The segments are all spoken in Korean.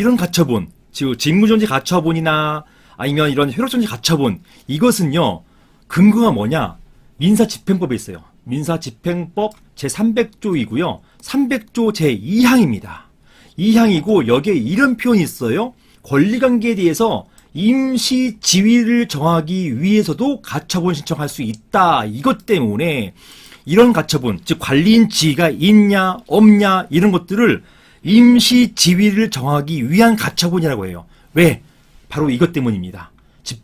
이런 가처분, 즉 직무정지 가처분이나 아니면 이런 효력정지 가처분, 이것은요 근거가 뭐냐? 민사집행법에 있어요. 민사집행법 제300조이고요 300조 제2항입니다 2항이고 여기에 이런 표현이 있어요. 권리관계에 대해서 임시 지위를 정하기 위해서도 가처분 신청할 수 있다. 이것 때문에 이런 가처분, 즉 관리인 지위가 있냐 없냐 이런 것들을 임시 지위를 정하기 위한 가처분이라고 해요. 왜? 바로 이것 때문입니다.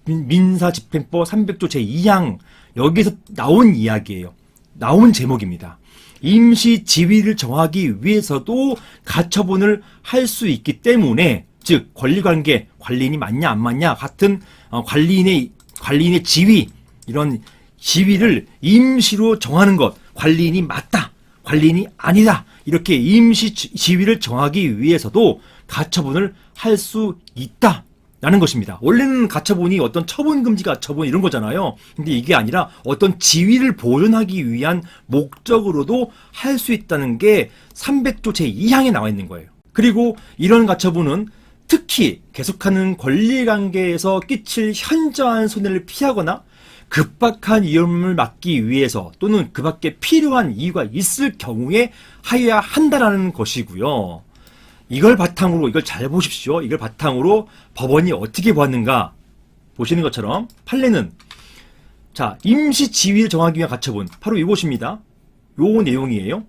민사집행법 300조 제2항 여기서 나온 이야기예요. 나온 제목입니다. 임시 지위를 정하기 위해서도 가처분을 할 수 있기 때문에, 즉 권리관계, 관리인이 맞냐 안 맞냐 같은 관리인의 지위, 이런 지위를 임시로 정하는 것, 관리인이 맞다, 관리인이 아니다, 이렇게 임시 지위를 정하기 위해서도 가처분을 할 수 있다 라는 것입니다. 원래는 가처분이 어떤 처분금지 가처분 이런 거잖아요. 근데 이게 아니라 어떤 지위를 보존하기 위한 목적으로도 할 수 있다는 게 300조 제2항에 나와 있는 거예요. 그리고 이런 가처분은 특히 계속하는 권리관계에서 끼칠 현저한 손해를 피하거나 급박한 위험을 막기 위해서 또는 그 밖에 필요한 이유가 있을 경우에 하여야 한다라는 것이고요. 이걸 바탕으로, 이걸 잘 보십시오. 이걸 바탕으로 법원이 어떻게 보았는가 보시는 것처럼 판례는, 자, 임시 지위를 정하기 위한 가처분, 바로 이것입니다. 요 내용이에요.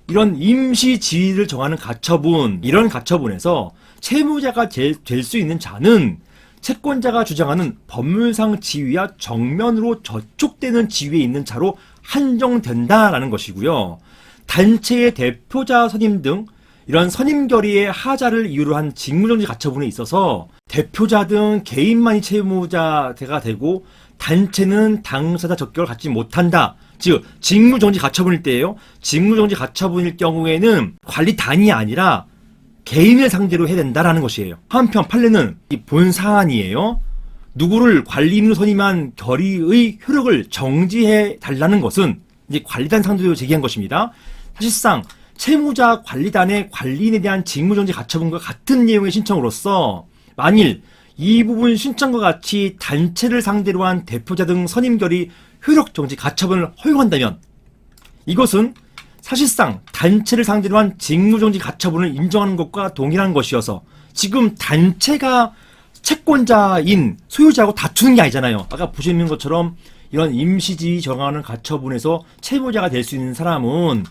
이런 임시 지위를 정하는 가처분, 이런 가처분에서 채무자가 될 수 있는 자는 채권자가 주장하는 법률상 지위와 정면으로 저촉되는 지위에 있는 자로 한정된다라는 것이고요. 단체의 대표자 선임 등 이런 선임 결의의 하자를 이유로 한 직무정지 가처분에 있어서 대표자 등 개인만이 채무자가 되고 단체는 당사자 적격을 갖지 못한다. 즉 직무정지 가처분일 때예요. 직무정지 가처분일 경우에는 관리단이 아니라 개인을 상대로 해야 된다라는 것이에요. 한편 판례는 이 본 사안이에요. 누구를 관리인으로 선임한 결의의 효력을 정지해 달라는 것은 이제 관리단 상대로 제기한 것입니다. 사실상 채무자 관리단의 관리인에 대한 직무정지 가처분과 같은 내용의 신청으로서 만일 이 부분 신청과 같이 단체를 상대로 한 대표자 등 선임결의 효력정지 가처분을 허용한다면 이것은 사실상 단체를 상대로 한 직무정지 가처분을 인정하는 것과 동일한 것이어서 지금 단체가 채권자인 소유자하고 다투는 게 아니잖아요. 아까 보시는 것처럼 이런 임시지위 정하는 가처분에서 채무자가 될 수 있는 사람은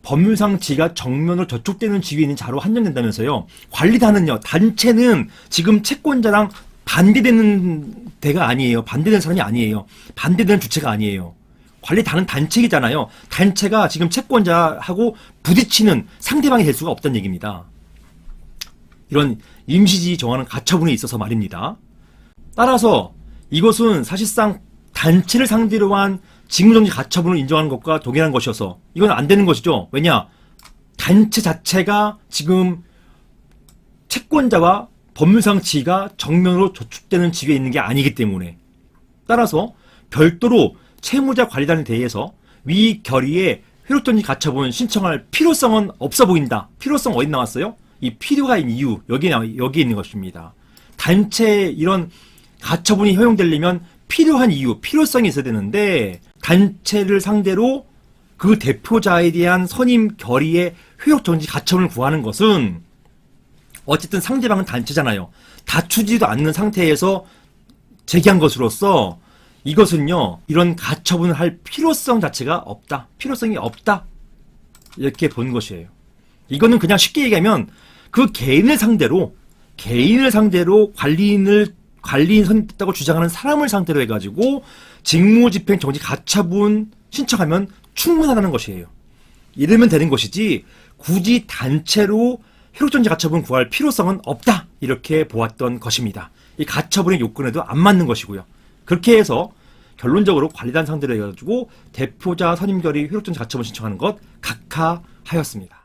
법률상 지위가 정면으로 저촉되는 지위에 있는 자로 한정된다면서요. 관리단은요, 단체는 지금 채권자랑 반대되는 데가 아니에요. 반대되는 사람이 아니에요. 반대되는 주체가 아니에요. 관리단은 단체이잖아요. 단체가 지금 채권자하고 부딪히는 상대방이 될 수가 없다는 얘기입니다. 이런 임시지위 정하는 가처분에 있어서 말입니다. 따라서 이것은 사실상 단체를 상대로 한 직무정지 가처분을 인정하는 것과 동일한 것이어서 이건 안 되는 것이죠. 왜냐? 단체 자체가 지금 채권자와 법률상 지위가 정면으로 저촉되는 지위에 있는 게 아니기 때문에, 따라서 별도로 채무자 관리단에 대해서 위 결의에 효력정지 가처분 신청할 필요성은 없어 보인다. 필요성 어디 나왔어요? 이 필요가 있는 이유, 여기에 있는 것입니다. 단체 이런 가처분이 허용되려면 필요한 이유, 필요성이 있어야 되는데 단체를 상대로 그 대표자에 대한 선임 결의의 효력정지 가처분을 구하는 것은 어쨌든 상대방은 단체잖아요. 다투지도 않는 상태에서 제기한 것으로서 이것은요, 이런 가처분을 할 필요성 자체가 없다. 필요성이 없다. 이렇게 본 것이에요. 이거는 그냥 쉽게 얘기하면 그 개인을 상대로 관리인 선임됐다고 주장하는 사람을 상대로 해가지고 직무집행 정지 가처분 신청하면 충분하다는 것이에요. 이러면 되는 것이지 굳이 단체로 효력정지 가처분 구할 필요성은 없다. 이렇게 보았던 것입니다. 이 가처분의 요건에도 안 맞는 것이고요. 그렇게 해서 결론적으로 관리단 상대로 해가지고 대표자 선임결의 효력정지 가처분 신청하는 것 각하하였습니다.